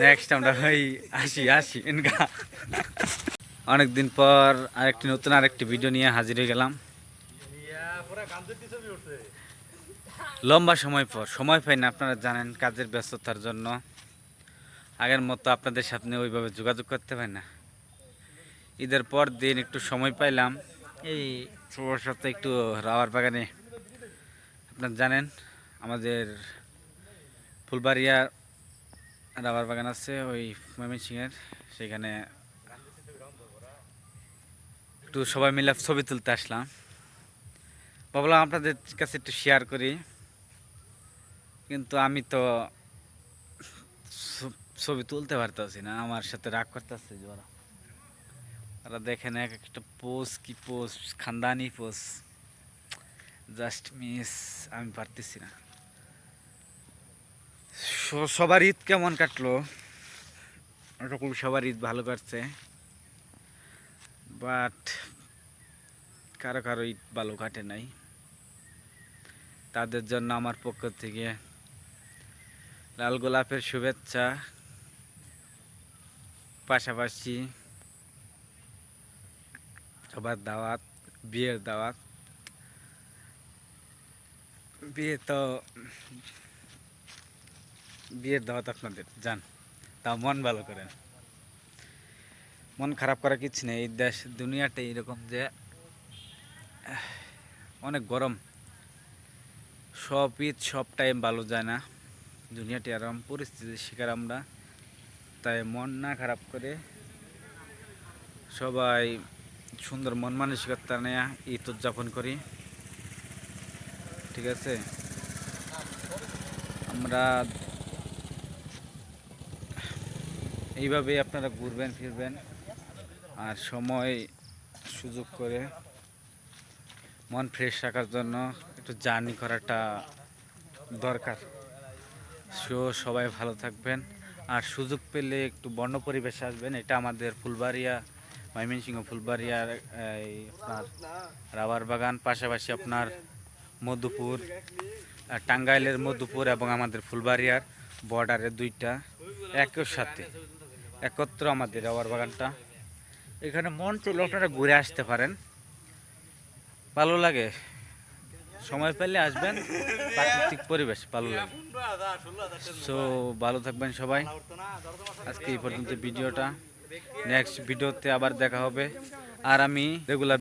Next আমরা ভাই আসি ইনকা অনেকদিন পর আরেকটি ভিডিও নিয়ে হাজির হয়ে গেলাম। লম্বা সময় পাই না, আপনারা জানেন কাজের ব্যস্ততার জন্য আগের মতো আপনাদের সাথে ওইভাবে যোগাযোগ করতে পারি না। ঈদের পর দিন একটু সময় পাইলাম, এই সবার সাথে একটু রাওয়ার বাগানে, আপনারা জানেন আমাদের ফুলবাড়িয়া রাবার বাগান আছে ওই ময়মনসিংহের, সেখানে একটু সবাই মিলে ছবি তুলতে আসলাম। ভাবলাম আপনাদের কাছে একটু শেয়ার করি, কিন্তু আমি তো ছবি তুলতে পারতেছি না, আমার সাথে রাগ করতেছে ওরা। ওরা দেখেন এক একটা পোজ, কি পোজ, খানদানি পোজ, জাস্ট মিস। আমি পারতেছি না। সবার ঈদ কেমন কাটলো? ওরকম সবার ঈদ ভালো কাটছে, বাট কারো কারো ঈদ ভালো কাটে নাই। তাদের জন্য আমার পক্ষ থেকে লাল গোলাপের শুভেচ্ছা, পাশাপাশি সবার দাওয়াত, বিয়ের দাওয়াত। বিয়ের দাওয়াত আপনাদের যান, তাও মন ভালো করেন। মন খারাপ করার কিছু নেই, এই দেশ দুনিয়াটা এরকম যে অনেক গরম, সব ঈদ সব টাইম ভালো যায় না, দুনিয়াটি এরকম পরিস্থিতির শিকার আমরা। তাই মন না খারাপ করে সবাই সুন্দর মন মানসিকতা নিয়ে ঈদ উদযাপন করি, ঠিক আছে? আমরা এইভাবেই আপনারা ঘুরবেন ফিরবেন, আর সময় সুযোগ করে মন ফ্রেশ রাখার জন্য একটু জার্নি করাটা দরকার। সবাই ভালো থাকবেন, আর সুযোগ পেলে একটু বন্য পরিবেশে আসবেন। এটা আমাদের ফুলবাড়িয়া, ময়মনসিংহ ফুলবাড়িয়ার আপনার রাবার বাগান, পাশাপাশি আপনার মধুপুর, টাঙ্গাইলের মধুপুর এবং আমাদের ফুলবাড়িয়ার বর্ডারে দুইটা একই সাথে একত্র আমাদের রাবার বাগানটা। এখানে মন চলে আপনারা ঘুরে আসতে পারেন, ভালো লাগে। সময় পেলে আসবেন, প্রাকৃতিক পরিবেশ ভালো লাগে। সো ভালো থাকবেন সবাই। আজকে এই পর্যন্ত ভিডিওটা, নেক্সট ভিডিওতে আবার দেখা হবে। আর আমি রেগুলার